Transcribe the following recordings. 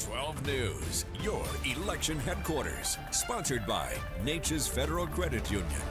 12 News, your election headquarters, sponsored by Nature's Federal Credit Union.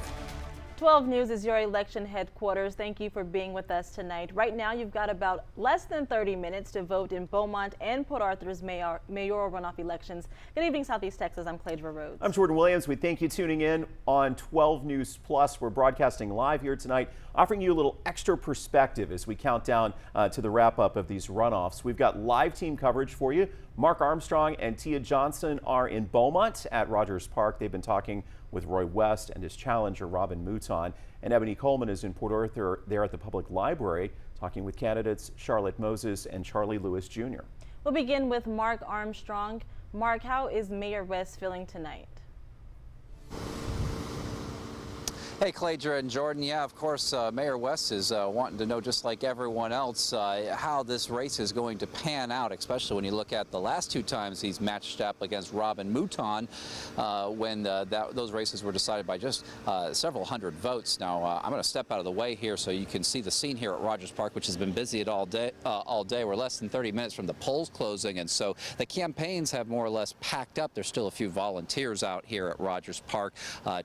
12 News is your election headquarters. Thank you for being with us tonight. Right now, you've got about less than 30 minutes to vote in Beaumont and Port Arthur's mayoral runoff elections. Good evening, Southeast Texas. I'm Cladra Rhodes. I'm Jordan Williams. We thank you tuning in on 12 News Plus. We're broadcasting live here tonight, offering you a little extra perspective as we count down to the wrap up of these runoffs. We've got live team coverage for you. Mark Armstrong and Tia Johnson are in Beaumont at Rogers Park. They've been talking with Roy West and his challenger, Robin Mouton. And Ebony Coleman is in Port Arthur there at the Public Library, talking with candidates Charlotte Moses and Charlie Lewis Jr. We'll begin with Mark Armstrong. Mark, how is Mayor West feeling tonight? Hey, Cladra and Jordan. Yeah, of course, Mayor West is wanting to know, just like everyone else, how this race is going to pan out, especially when you look at the last two times he's matched up against Robin Mouton when those races were decided by just several hundred votes. Now, I'm going to step out of the way here so you can see the scene here at Rogers Park, which has been busy all day. We're less than 30 minutes from the polls closing, and so the campaigns have more or less packed up. There's still a few volunteers out here at Rogers Park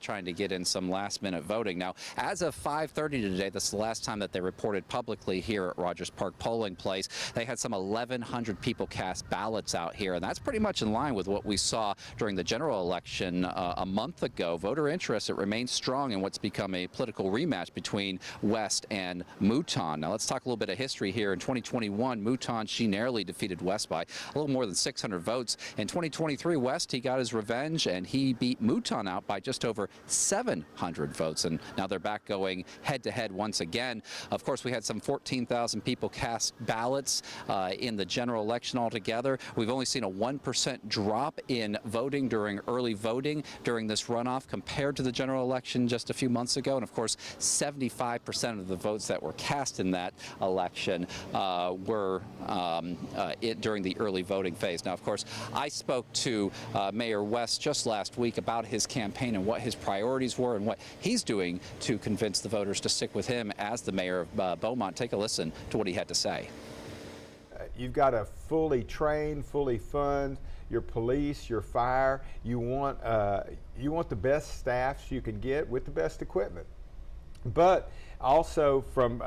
trying to get in some last-minute voting. Now, as of 5:30 today, this is the last time that they reported publicly here at Rogers Park polling place, they had some 1,100 people cast ballots out here, and that's pretty much in line with what we saw during the general election a month ago. Voter interest, it remains strong in what's become a political rematch between West and Mouton. Now, let's talk a little bit of history here. In 2021, Mouton, she narrowly defeated West by a little more than 600 votes. In 2023, West, he got his revenge, and he beat Mouton out by just over 700 votes. And now they're back going head-to-head once again. Of course, we had some 14,000 people cast ballots in the general election altogether. We've only seen a 1% drop in voting during early voting during this runoff compared to the general election just a few months ago. And of course, 75% of the votes that were cast in that election were during the early voting phase. Now, of course, I spoke to Mayor West just last week about his campaign and what his priorities were and what he's doing to convince the voters to stick with him as the mayor of Beaumont. Take a listen to what he had to say. You've got to fully train, fully fund your police, your fire. You want the best staffs you can get with the best equipment. But also from,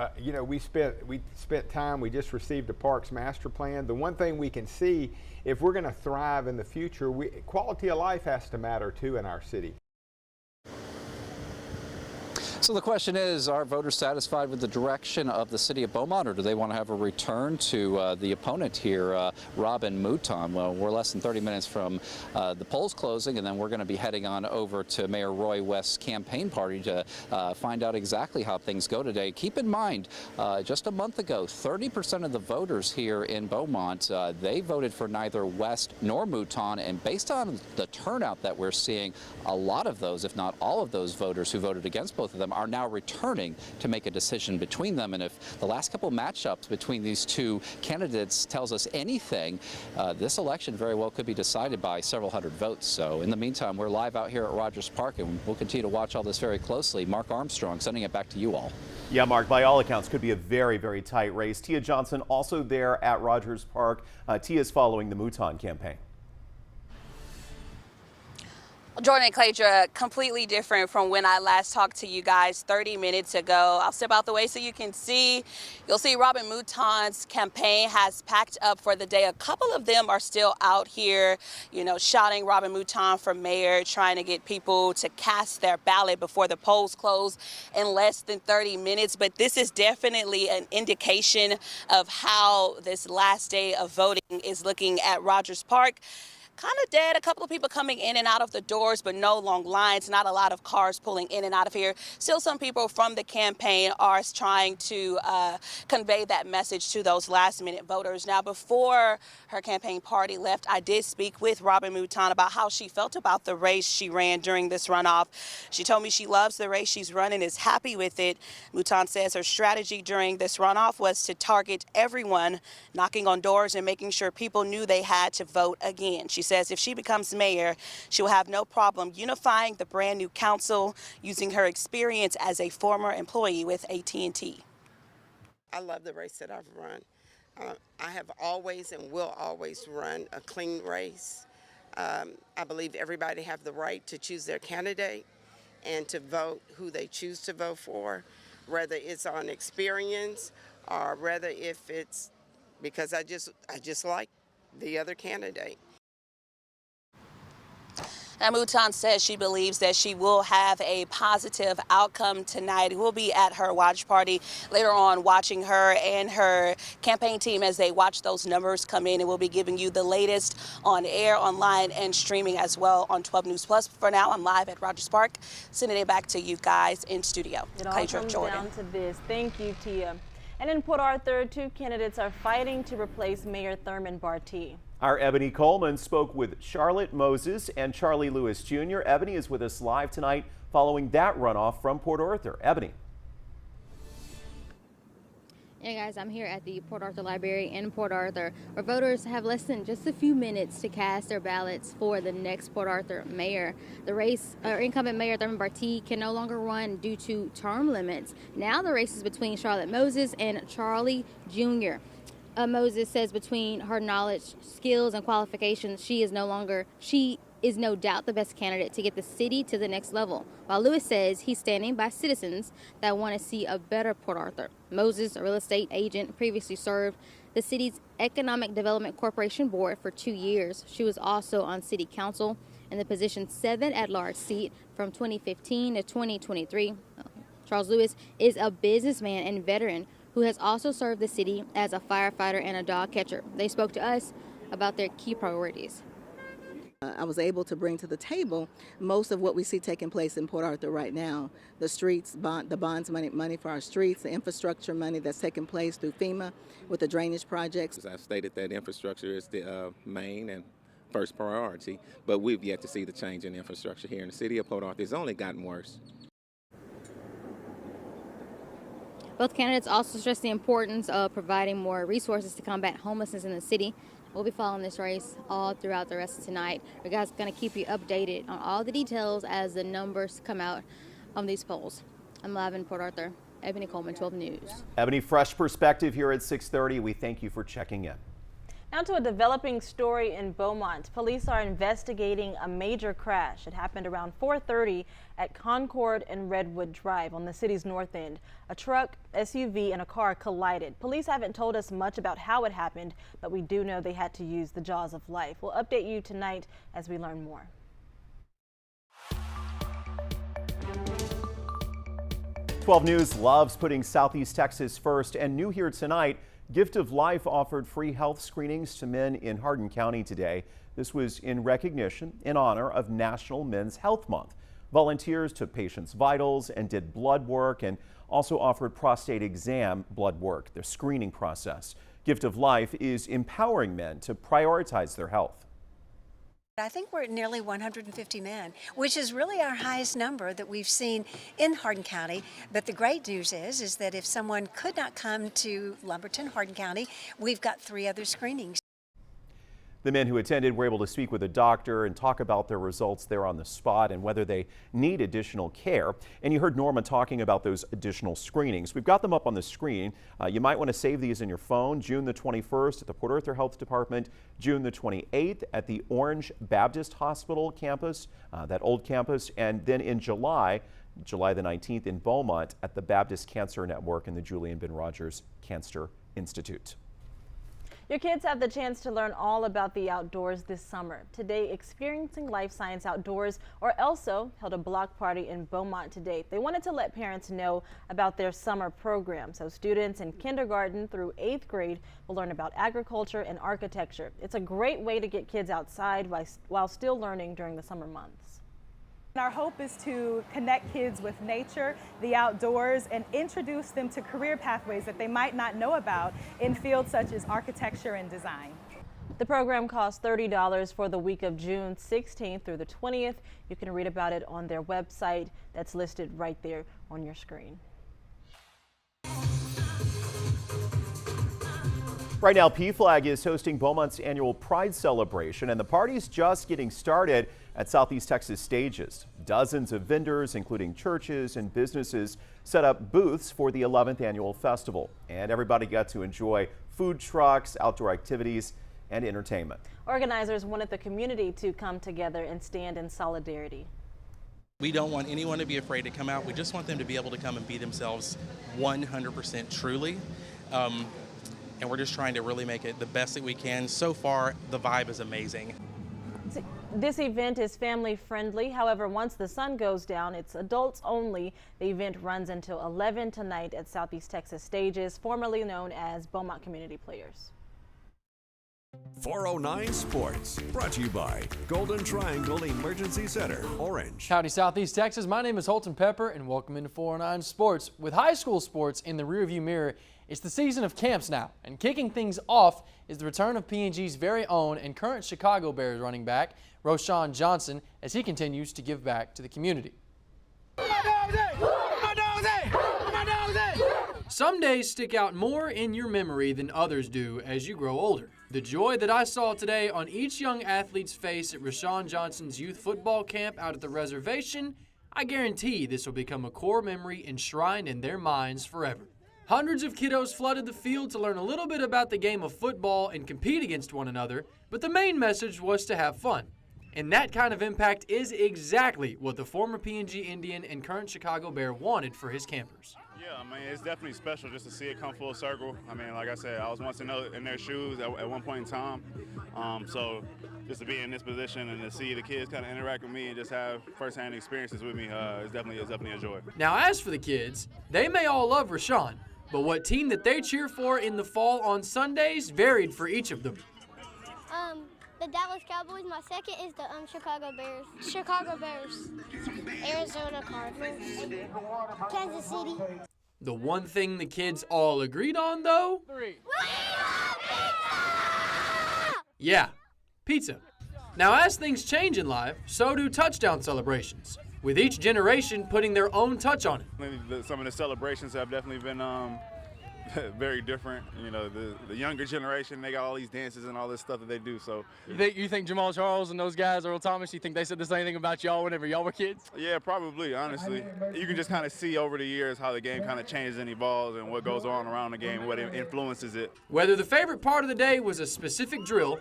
we spent time, we just received a Parks Master Plan. The one thing we can see, if we're going to thrive in the future, quality of life has to matter too in our city. So the question is, are voters satisfied with the direction of the city of Beaumont, or do they want to have a return to the opponent here, Robin Mouton? Well, we're less than 30 minutes from the polls closing, and then we're going to be heading on over to Mayor Roy West's campaign party to find out exactly how things go today. Keep in mind, just a month ago, 30% of the voters here in Beaumont, they voted for neither West nor Mouton, and based on the turnout that we're seeing, a lot of those, if not all of those voters who voted against both of them, are now returning to make a decision between them. And if the last couple matchups between these two candidates tells us anything, this election very well could be decided by several hundred votes. So in the meantime, we're live out here at Rogers Park, and we'll continue to watch all this very closely. Mark Armstrong sending it back to you all. Yeah, Mark, by all accounts, could be a very, very tight race. Tia Johnson also there at Rogers Park. Tia's following the Mouton campaign. Jordan and Cladra, completely different from when I last talked to you guys 30 minutes ago. I'll step out the way so you can see. You'll see Robin Mouton's campaign has packed up for the day. A couple of them are still out here, shouting Robin Mouton for mayor, trying to get people to cast their ballot before the polls close in less than 30 minutes. But this is definitely an indication of how this last day of voting is looking at Rogers Park. Kind of dead. A couple of people coming in and out of the doors, but no long lines, not a lot of cars pulling in and out of here. Still, some people from the campaign are trying to convey that message to those last-minute voters. Now, before her campaign party left, I did speak with Robin Mouton about how she felt about the race she ran during this runoff. She told me she loves the race she's running, is happy with it. Mouton says her strategy during this runoff was to target everyone, knocking on doors and making sure people knew they had to vote again. She says if she becomes mayor, she will have no problem unifying the brand new council using her experience as a former employee with AT&T. I love the race that I've run. I have always and will always run a clean race. I believe everybody have the right to choose their candidate and to vote who they choose to vote for, whether it's on experience or whether if it's because I just like the other candidate. Now, Mouton says she believes that she will have a positive outcome tonight. We'll be at her watch party later on, watching her and her campaign team as they watch those numbers come in, and we'll be giving you the latest on air, online, and streaming as well on 12 News Plus. For now, I'm live at Rogers Park, sending it back to you guys in studio. It all comes down to this. Thank you, Tia. And in Port Arthur, 2 candidates are fighting to replace Mayor Thurman Barty. Our Ebony Coleman spoke with Charlotte Moses and Charlie Lewis Jr. Ebony is with us live tonight following that runoff from Port Arthur. Ebony. Yeah, guys, I'm here at the Port Arthur Library in Port Arthur, where voters have less than just a few minutes to cast their ballots for the next Port Arthur mayor. The race, incumbent Mayor Thurman Barty can no longer run due to term limits. Now the race is between Charlotte Moses and Charlie Jr. Moses says between her knowledge, skills, and qualifications, she is no doubt the best candidate to get the city to the next level, while Lewis says he's standing by citizens that want to see a better Port Arthur. Moses, a real estate agent, previously served the city's Economic Development Corporation board for 2 years. She was also on city council in the position 7 at-large seat from 2015 to 2023. Charles Lewis is a businessman and veteran who has also served the city as a firefighter and a dog catcher. They spoke to us about their key priorities. I was able to bring to the table most of what we see taking place in Port Arthur right now. The streets, the bonds money for our streets, the infrastructure money that's taking place through FEMA with the drainage projects. As I've stated, that infrastructure is the main and first priority, but we've yet to see the change in infrastructure here in the city of Port Arthur. It's only gotten worse. Both candidates also stressed the importance of providing more resources to combat homelessness in the city. We'll be following this race all throughout the rest of tonight. We're guys going to keep you updated on all the details as the numbers come out on these polls. I'm live in Port Arthur. Ebony Coleman, 12 News. Ebony, fresh perspective here at 6:30. We thank you for checking in. Now to a developing story in Beaumont. Police are investigating a major crash. It happened around 4:30 at Concord and Redwood Drive on the city's north end. A truck, SUV, and a car collided. Police haven't told us much about how it happened, but we do know they had to use the jaws of life. We'll update you tonight as we learn more. 12 News loves putting Southeast Texas first, and new here tonight, Gift of Life offered free health screenings to men in Hardin County today. This was in recognition in honor of National Men's Health Month. Volunteers took patients' vitals and did blood work and also offered prostate exam blood work, the screening process. Gift of Life is empowering men to prioritize their health. I think we're at nearly 150 men, which is really our highest number that we've seen in Hardin County. But the great news is that if someone could not come to Lumberton, Hardin County, we've got 3 other screenings. The men who attended were able to speak with a doctor and talk about their results there on the spot and whether they need additional care. And you heard Norma talking about those additional screenings. We've got them up on the screen. You might want to save these in your phone. June the 21st at the Port Arthur Health Department, June the 28th at the Orange Baptist Hospital campus, that old campus, and then in July the 19th in Beaumont at the Baptist Cancer Network and the Julian Ben Rogers Cancer Institute. Your kids have the chance to learn all about the outdoors this summer. Today, Experiencing Life Science Outdoors, or ELSO, held a block party in Beaumont today. They wanted to let parents know about their summer program, so students in kindergarten through 8th grade will learn about agriculture and architecture. It's a great way to get kids outside while still learning during the summer months. Our hope is to connect kids with nature, the outdoors, and introduce them to career pathways that they might not know about in fields such as architecture and design. The program costs $30 for the week of June 16th through the 20th. You can read about it on their website that's listed right there on your screen. Right now, PFLAG is hosting Beaumont's annual Pride celebration, and the party's just getting started at Southeast Texas Stages. Dozens of vendors, including churches and businesses, set up booths for the 11th annual festival, and everybody got to enjoy food trucks, outdoor activities, and entertainment. Organizers wanted the community to come together and stand in solidarity. We don't want anyone to be afraid to come out. We just want them to be able to come and be themselves 100% truly. And we're just trying to really make it the best that we can. So far, the vibe is amazing. This event is family friendly. However, once the sun goes down, it's adults only. The event runs until 11 tonight at Southeast Texas Stages, formerly known as Beaumont Community Players. 409 Sports, brought to you by Golden Triangle Emergency Center, Orange. Howdy, Southeast Texas. My name is Holton Pepper, and welcome into 409 Sports. With high school sports in the rearview mirror, it's the season of camps now, and kicking things off is the return of P&G's very own and current Chicago Bears running back, Roschon Johnson, as he continues to give back to the community. Some days stick out more in your memory than others do as you grow older. The joy that I saw today on each young athlete's face at Roschon Johnson's youth football camp out at the reservation, I guarantee this will become a core memory enshrined in their minds forever. Hundreds of kiddos flooded the field to learn a little bit about the game of football and compete against one another, but the main message was to have fun. And that kind of impact is exactly what the former P&G Indian and current Chicago Bear wanted for his campers. Yeah, I mean, it's definitely special just to see it come full circle. I mean, like I said, I was once in their shoes at one point in time. So just to be in this position and to see the kids kind of interact with me and just have firsthand experiences with me is definitely a joy. Now, as for the kids, they may all love Roschon, but what team that they cheer for in the fall on Sundays varied for each of them. The Dallas Cowboys. My second is the Chicago Bears. Chicago Bears. Arizona Cardinals. Kansas City. The one thing the kids all agreed on, though? Yeah, pizza. Now, as things change in life, so do touchdown celebrations, with each generation putting their own touch on it. Some of the celebrations have definitely been very different. You know, the younger generation, they got all these dances and all this stuff that they do. So you think Jamal Charles and those guys, Earl Thomas, you think they said the same thing about y'all whenever y'all were kids? Yeah, probably, honestly. You can just kind of see over the years how the game kind of changes and evolves and what goes on around the game, what influences it. Whether the favorite part of the day was a specific drill,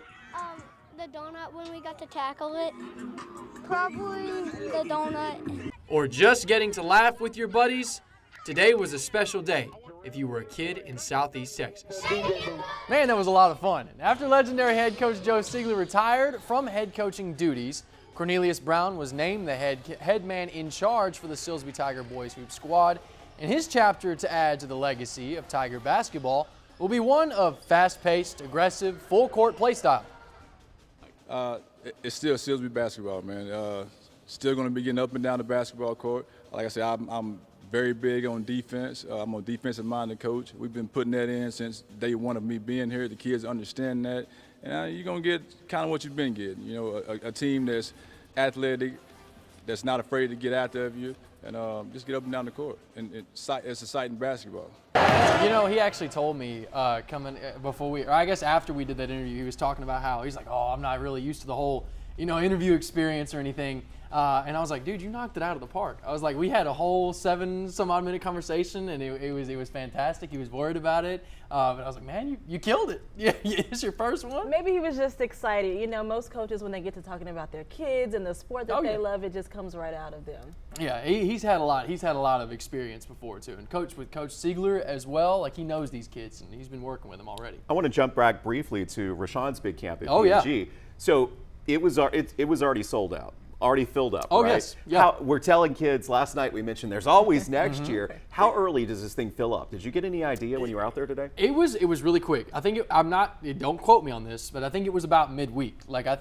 the donut when we got to tackle it. Probably the donut. Or just getting to laugh with your buddies, today was a special day if you were a kid in Southeast Texas. Man, that was a lot of fun. And after legendary head coach Joe Siegler retired from head coaching duties, Cornelius Brown was named the head man in charge for the Silsbee Tiger boys hoop squad. And his chapter to add to the legacy of Tiger basketball will be one of fast-paced, aggressive, full-court play style. It's still Silsbee basketball, man. Still going to be getting up and down the basketball court. Like I said, I'm very big on defense. I'm a defensive-minded coach. We've been putting that in since day one of me being here. The kids understand that. And you're going to get kind of what you've been getting. You know, a team that's athletic, that's not afraid to get after you, and just get up and down the court. And it's exciting basketball. You know, he actually told me after we did that interview, he was talking about how he's like, oh, I'm not really used to the whole, interview experience or anything. And I was like, dude, you knocked it out of the park. I was like, we had a whole 7-some-odd minute conversation, and it was fantastic. He was worried about it. But I was like, man, you killed it. Yeah, it's your first one. Maybe he was just excited. Most coaches, when they get to talking about their kids and the sport that they love, it just comes right out of them. Yeah, he's had a lot of experience before too, and with Coach Siegler as well. Like, he knows these kids, and he's been working with them already. I want to jump back briefly to Roschon's big camp at PNG. Yeah. So it was already sold out. Already filled up, right? Yes. Yeah. We're telling kids last night, we mentioned there's always next year. How early does this thing fill up? Did you get any idea when you were out there today? It was really quick. I think don't quote me on this, but I think it was about midweek. Like, I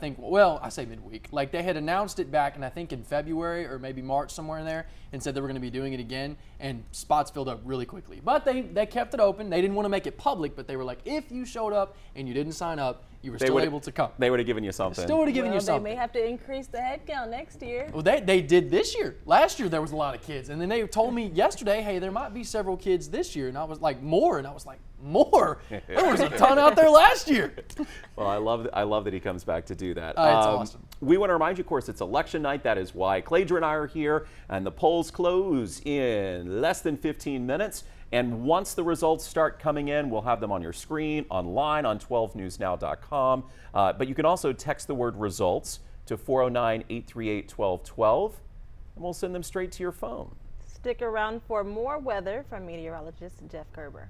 say midweek. Like, they had announced it back, and I think in February or maybe March, somewhere in there, and said they were going to be doing it again, and spots filled up really quickly. But they kept it open. They didn't want to make it public, but they were like, if you showed up and you didn't sign up, you were still able to come. They would have given you something. Still would have given you something. They may have to increase the head count next year. Well, they did this year. Last year there was a lot of kids, and then they told me yesterday, hey, there might be several kids this year, and I was like, more, and I was like, More? There was a ton out there last year. Well, I love that he comes back to do that. It's awesome. We want to remind you, of course, it's election night. That is why Cladra and I are here, and the polls close in less than 15 minutes. And once the results start coming in, we'll have them on your screen, online, on 12newsnow.com. But you can also text the word results to 409-838-1212, and we'll send them straight to your phone. Stick around for more weather from meteorologist Jeff Kerber.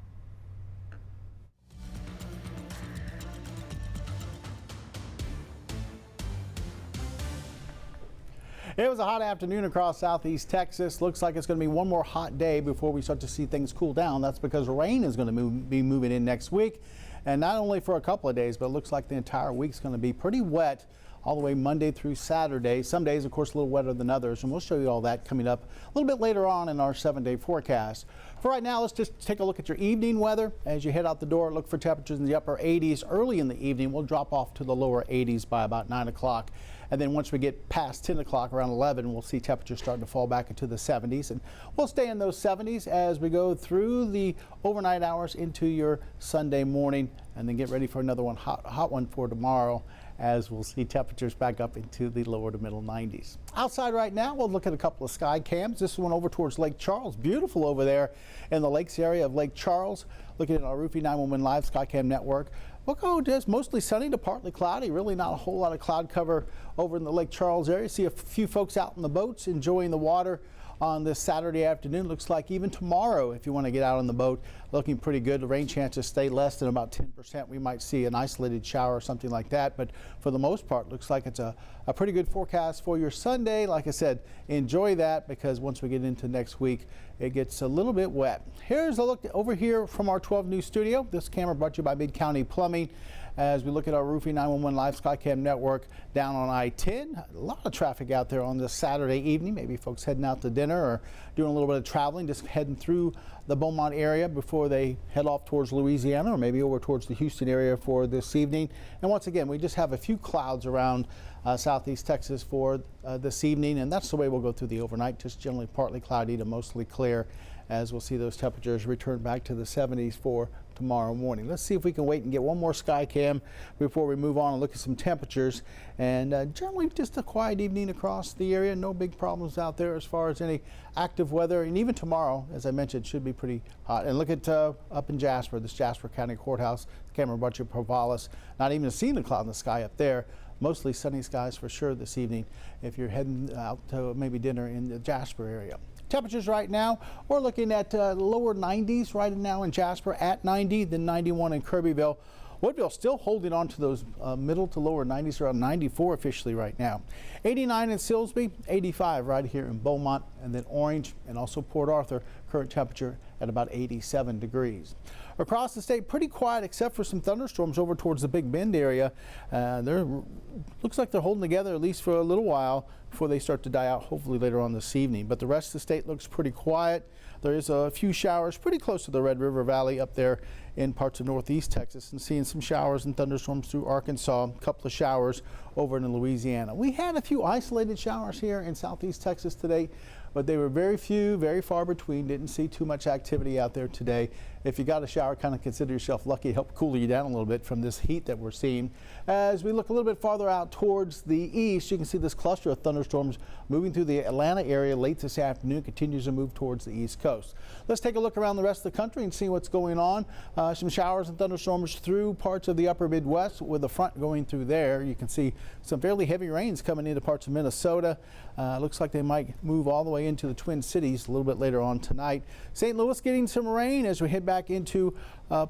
It was a hot afternoon across southeast Texas. Looks like it's going to be one more hot day before we start to see things cool down. That's because rain is going to be moving in next week. And not only for a couple of days, but it looks like the entire week's going to be pretty wet all the way Monday through Saturday. Some days, of course, a little wetter than others. And we'll show you all that coming up a little bit later on in our 7-day forecast. For right now, let's just take a look at your evening weather. As you head out the door, look for temperatures in the upper 80s. Early in the evening, we'll drop off to the lower 80s by about 9 o'clock. And then once we get past 10 o'clock, around 11, we'll see temperatures starting to fall back into the 70s. And we'll stay in those 70s as we go through the overnight hours into your Sunday morning, and then get ready for another one, hot one for tomorrow, as we'll see temperatures back up into the lower to middle 90s. Outside right now, we'll look at a couple of sky cams. This one over towards Lake Charles. Beautiful over there in the lakes area of Lake Charles. Looking at our Roofy 911 Live Skycam network. We'll go just mostly sunny to partly cloudy. Really not a whole lot of cloud cover over in the Lake Charles area. See a few folks out in the boats enjoying the water on this Saturday afternoon. Looks like even tomorrow, if you want to get out on the boat, looking pretty good. The rain chances stay less than about 10%. We might see an isolated shower or something like that, but for the most part, looks like it's a pretty good forecast for your Sunday. Like I said, enjoy that, because once we get into next week, it gets a little bit wet. Here's a look over here from our 12 News studio. This camera brought to you by Mid-County Plumbing. As we look at our Roofing 911 Live Skycam network down on I-10. A lot of traffic out there on this Saturday evening. Maybe folks heading out to dinner or doing a little bit of traveling, just heading through the Beaumont area before they head off towards Louisiana, or maybe over towards the Houston area for this evening. And once again, we just have a few clouds around southeast Texas for this evening, and that's the way we'll go through the overnight, just generally partly cloudy to mostly clear, as we'll see those temperatures return back to the 70s for tomorrow morning. Let's see if we can wait and get one more sky cam before we move on and look at some temperatures. And generally just a quiet evening across the area. No big problems out there as far as any active weather. And even tomorrow, as I mentioned, should be pretty hot. And look at up in Jasper, this Jasper County Courthouse. The camera brought you Provalis. Not even seeing the cloud in the sky up there. Mostly sunny skies for sure this evening if you're heading out to maybe dinner in the Jasper area. Temperatures right now, we're looking at lower 90s right now in Jasper at 90, then 91 in Kirbyville. Woodville still holding on to those middle to lower 90s, around 94 officially right now. 89 in Silsbee, 85 right here in Beaumont, and then Orange and also Port Arthur, current temperature at about 87 degrees. Across the state, pretty quiet except for some thunderstorms over towards the Big Bend area. Looks like they're holding together at least for a little while before they start to die out, hopefully later on this evening. But the rest of the state looks pretty quiet. There is a few showers pretty close to the Red River Valley up there in parts of northeast Texas, and seeing some showers and thunderstorms through Arkansas, a couple of showers over in Louisiana. We had a few isolated showers here in southeast Texas today, but they were very few, very far between. Didn't see too much activity out there today. If you got a shower, kind of consider yourself lucky. It helped cool you down a little bit from this heat that we're seeing. As we look a little bit farther out towards the east, you can see this cluster of thunderstorms moving through the Atlanta area late this afternoon, continues to move towards the east coast. Let's take a look around the rest of the country and see what's going on. Some showers and thunderstorms through parts of the upper Midwest with the front going through there. You can see some fairly heavy rains coming into parts of Minnesota. Looks like they might move all the way into the Twin Cities a little bit later on tonight. St. Louis getting some rain as we head back into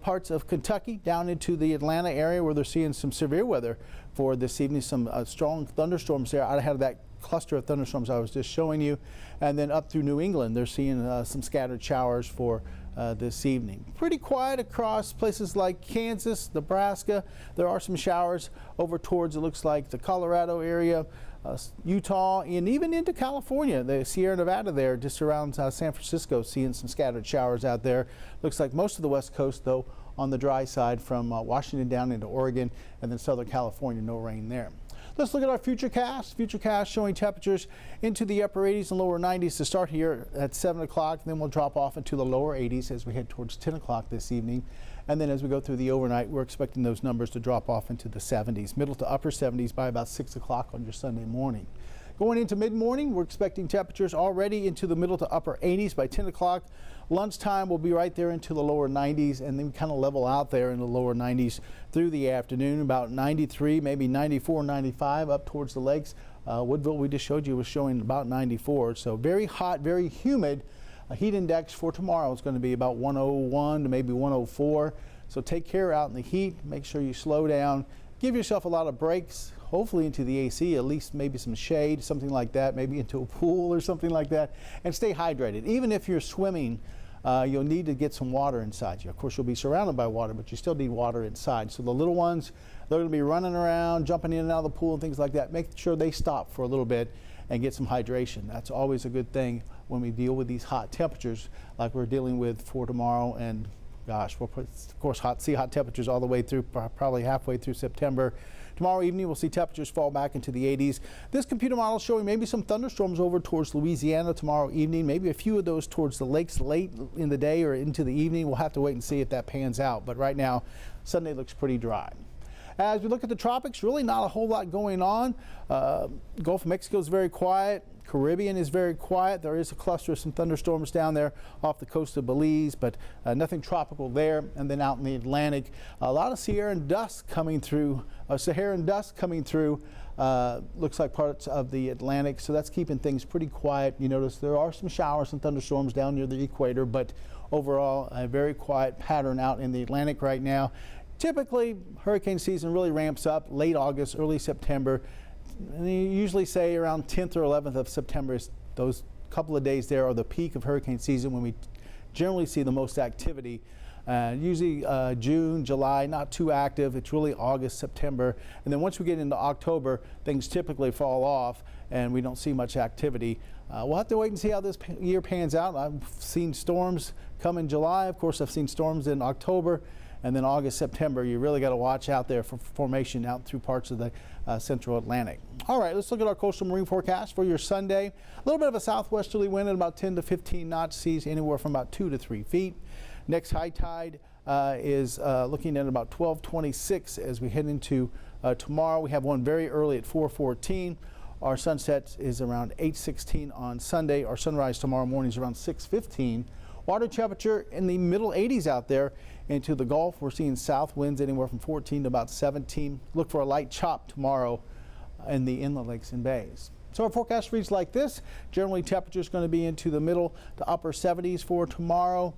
parts of Kentucky, down into the Atlanta area where they're seeing some severe weather for this evening. Some strong thunderstorms there out ahead of that cluster of thunderstorms I was just showing you. And then up through New England, they're seeing some scattered showers for this evening. Pretty quiet across places like Kansas, Nebraska. There are some showers over towards, it looks like, the Colorado area, Utah, and even into California. The Sierra Nevada there, just around San Francisco, seeing some scattered showers out there. Looks like most of the West Coast, though, on the dry side from Washington down into Oregon, and then Southern California, no rain there. Let's look at our futurecast. Futurecast showing temperatures into the upper 80s and lower 90s to start here at 7 o'clock. Then we'll drop off into the lower 80s as we head towards 10 o'clock this evening. And then as we go through the overnight, we're expecting those numbers to drop off into the 70s, middle to upper 70s by about 6 o'clock on your Sunday morning. Going into mid-morning, we're expecting temperatures already into the middle to upper 80s by 10 o'clock. Lunchtime will be right there into the lower 90s, and then kind of level out there in the lower 90s through the afternoon, about 93, maybe 94, 95 up towards the lakes. Woodville, we just showed you, was showing about 94. So very hot, very humid. A heat index for tomorrow is going to be about 101 to maybe 104. So take care out in the heat. Make sure you slow down. Give yourself a lot of breaks, hopefully into the AC, at least maybe some shade, something like that, maybe into a pool or something like that, and stay hydrated. Even if you're swimming, you'll need to get some water inside you. Of course, you'll be surrounded by water, but you still need water inside. So the little ones, they're going to be running around, jumping in and out of the pool and things like that. Make sure they stop for a little bit and get some hydration. That's always a good thing when we deal with these hot temperatures like we're dealing with for tomorrow. And gosh, we'll put, of course, hot temperatures all the way through, probably halfway through September. Tomorrow evening, we'll see temperatures fall back into the 80s. This computer model is showing maybe some thunderstorms over towards Louisiana tomorrow evening, maybe a few of those towards the lakes late in the day or into the evening. We'll have to wait and see if that pans out. But right now, Sunday looks pretty dry. As we look at the tropics, really not a whole lot going on. Gulf of Mexico is very quiet. Caribbean is very quiet. There is a cluster of some thunderstorms down there off the coast of Belize, but nothing tropical there. And then out in the Atlantic, a lot of Saharan dust coming through. Looks like parts of the Atlantic, so that's keeping things pretty quiet. You notice there are some showers and thunderstorms down near the equator, but overall a very quiet pattern out in the Atlantic right now. Typically, hurricane season really ramps up late August, early September. And you usually say around 10th or 11th of September, those couple of days there are the peak of hurricane season when we generally see the most activity. Usually June, July, not too active. It's really August, September. And then once we get into October, things typically fall off and we don't see much activity. We'll have to wait and see how this year pans out. I've seen storms come in July. Of course, I've seen storms in October. And then August, September, you really got to watch out there for formation out through parts of the central Atlantic. All right, let's look at our coastal marine forecast for your Sunday. A little bit of a southwesterly wind at about 10 to 15 knots, seas anywhere from about 2 to 3 feet. Next high tide is looking at about 12:26 as we head into tomorrow. We have one very early at 4:14. Our sunset is around 8:16 on Sunday. Our sunrise tomorrow morning is around 6:15. Water temperature in the middle 80s out there. Into the Gulf, we're seeing south winds anywhere from 14 to about 17. Look for a light chop tomorrow in the inland lakes and bays. So our forecast reads like this. Generally, temperature is going to be into the middle to upper 70s for tomorrow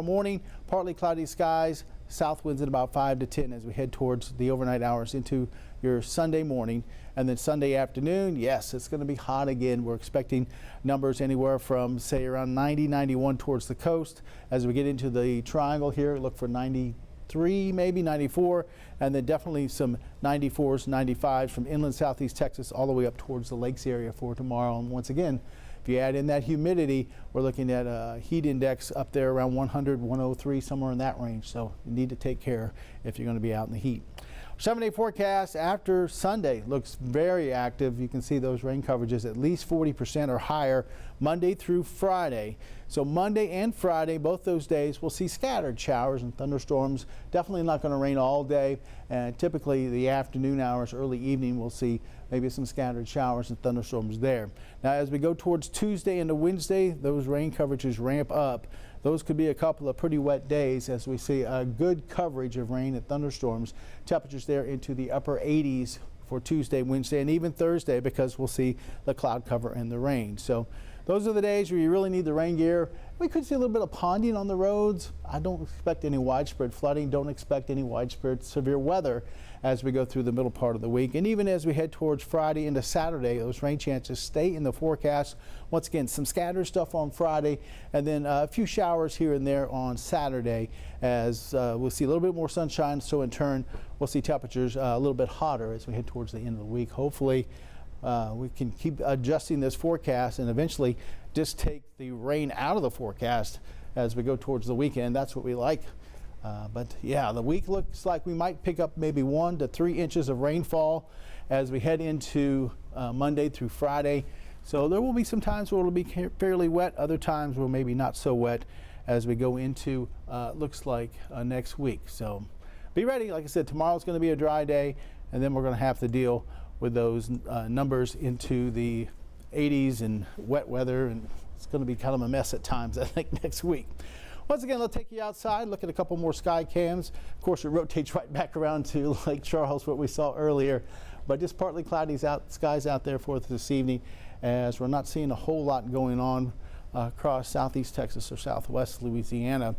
morning. Partly cloudy skies, south winds at about 5 to 10 as we head towards the overnight hours into your Sunday morning. And then Sunday afternoon, yes, it's going to be hot again. We're expecting numbers anywhere from, say, around 90, 91 towards the coast. As we get into the triangle here, look for 93, maybe 94, and then definitely some 94s, 95s from inland southeast Texas all the way up towards the lakes area for tomorrow. And once again, if you add in that humidity, we're looking at a heat index up there around 100, 103, somewhere in that range. So you need to take care if you're going to be out in the heat. 7-day forecast after Sunday looks very active. You can see those rain coverages at least 40% or higher Monday through Friday. So Monday and Friday, both those days, we'll see scattered showers and thunderstorms. Definitely not going to rain all day. And typically the afternoon hours, early evening, we'll see maybe some scattered showers and thunderstorms there. Now, as we go towards Tuesday into Wednesday, those rain coverages ramp up. Those could be a couple of pretty wet days as we see a good coverage of rain and thunderstorms. Temperatures there into the upper 80s for Tuesday, Wednesday, and even Thursday because we'll see the cloud cover and the rain. So those are the days where you really need the rain gear. We could see a little bit of ponding on the roads. I don't expect any widespread flooding. Don't expect any widespread severe weather as we go through the middle part of the week. And even as we head towards Friday into Saturday, those rain chances stay in the forecast. Once again, some scattered stuff on Friday and then a few showers here and there on Saturday as we'll see a little bit more sunshine. So in turn, we'll see temperatures a little bit hotter as we head towards the end of the week. Hopefully, we can keep adjusting this forecast and eventually just take the rain out of the forecast as we go towards the weekend. That's what we like. But yeah, the week looks like we might pick up maybe 1 to 3 inches of rainfall as we head into Monday through Friday. So there will be some times where it'll be fairly wet, other times where maybe not so wet as we go into looks like next week. So be ready. Like I said, tomorrow's going to be a dry day, and then we're going to have to deal with those numbers into the 80s and wet weather, and it's going to be kind of a mess at times, I think, next week. Once again, let's take you outside, look at a couple more sky cams. Of course, it rotates right back around to Lake Charles, what we saw earlier. But just partly cloudy skies out there for us this evening, as we're not seeing a whole lot going on across southeast Texas or southwest Louisiana.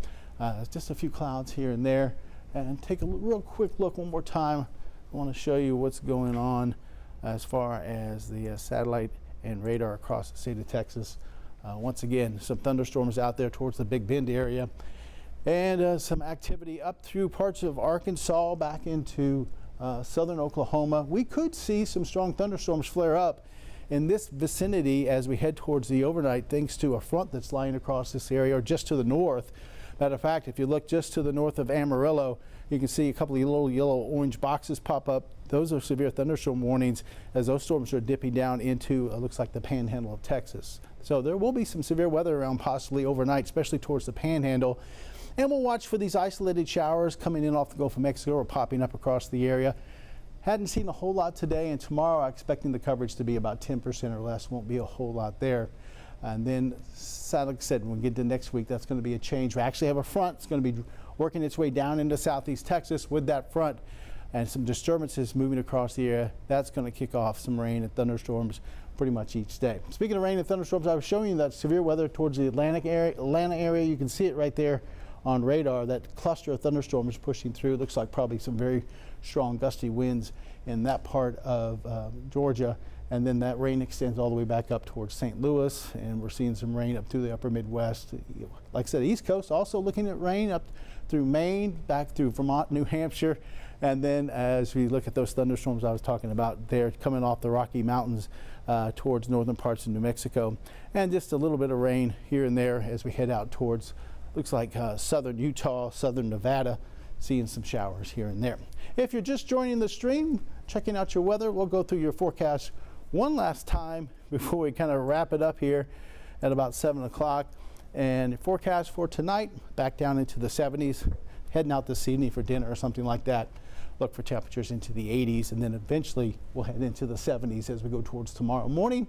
Just a few clouds here and there. And take a real quick look one more time. I want to show you what's going on as far as the satellite and radar across the state of Texas. Once again, some thunderstorms out there towards the Big Bend area, and some activity up through parts of Arkansas back into southern Oklahoma. We could see some strong thunderstorms flare up in this vicinity as we head towards the overnight, thanks to a front that's lying across this area, or just to the north. Matter of fact, if you look just to the north of Amarillo, you can see a couple of little yellow-orange boxes pop up. Those are severe thunderstorm warnings, as those storms are dipping down into looks like the panhandle of Texas. So there will be some severe weather around possibly overnight, especially towards the panhandle. And we'll watch for these isolated showers coming in off the Gulf of Mexico or popping up across the area. Hadn't seen a whole lot today, and tomorrow I'm expecting the coverage to be about 10% or less. Won't be a whole lot there. And then, like I said, when we get to next week, that's going to be a change. We actually have a front. It's going to be working its way down into southeast Texas with that front, and some disturbances moving across the area. That's going to kick off some rain and thunderstorms pretty much each day. Speaking of rain and thunderstorms, I was showing you that severe weather towards the Atlanta area. You can see it right there on radar. That cluster of thunderstorms pushing through. Looks like probably some very strong gusty winds in that part of Georgia. And then that rain extends all the way back up towards St. Louis, and we're seeing some rain up through the upper Midwest. Like I said, East Coast also looking at rain up through Maine, back through Vermont, New Hampshire. And then as we look at those thunderstorms I was talking about, they're coming off the Rocky Mountains towards northern parts of New Mexico. And just a little bit of rain here and there as we head out towards, looks like southern Utah, southern Nevada, seeing some showers here and there. If you're just joining the stream, checking out your weather, we'll go through your forecast one last time before we kind of wrap it up here at about 7 o'clock. And forecast for tonight, back down into the 70s, heading out this evening for dinner or something like that. Look for temperatures into the 80s, and then eventually we'll head into the 70s as we go towards tomorrow morning.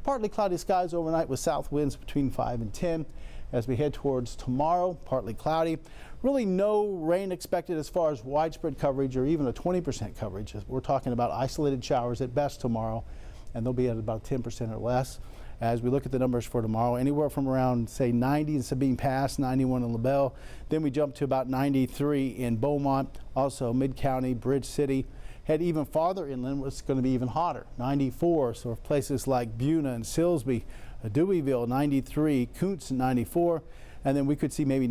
Partly cloudy skies overnight with south winds between 5 and 10. As we head towards tomorrow, partly cloudy. Really no rain expected as far as widespread coverage or even a 20% coverage. We're talking about isolated showers at best tomorrow, and they'll be at about 10% or less. As we look at the numbers for tomorrow, anywhere from around, say, 90 in Sabine Pass, 91 in LaBelle. Then we jump to about 93 in Beaumont, also Mid-County, Bridge City. Head even farther inland, it's going to be even hotter, 94. So places like Buna and Silsbee, Deweyville, 93, Kuntz, 94. And then we could see maybe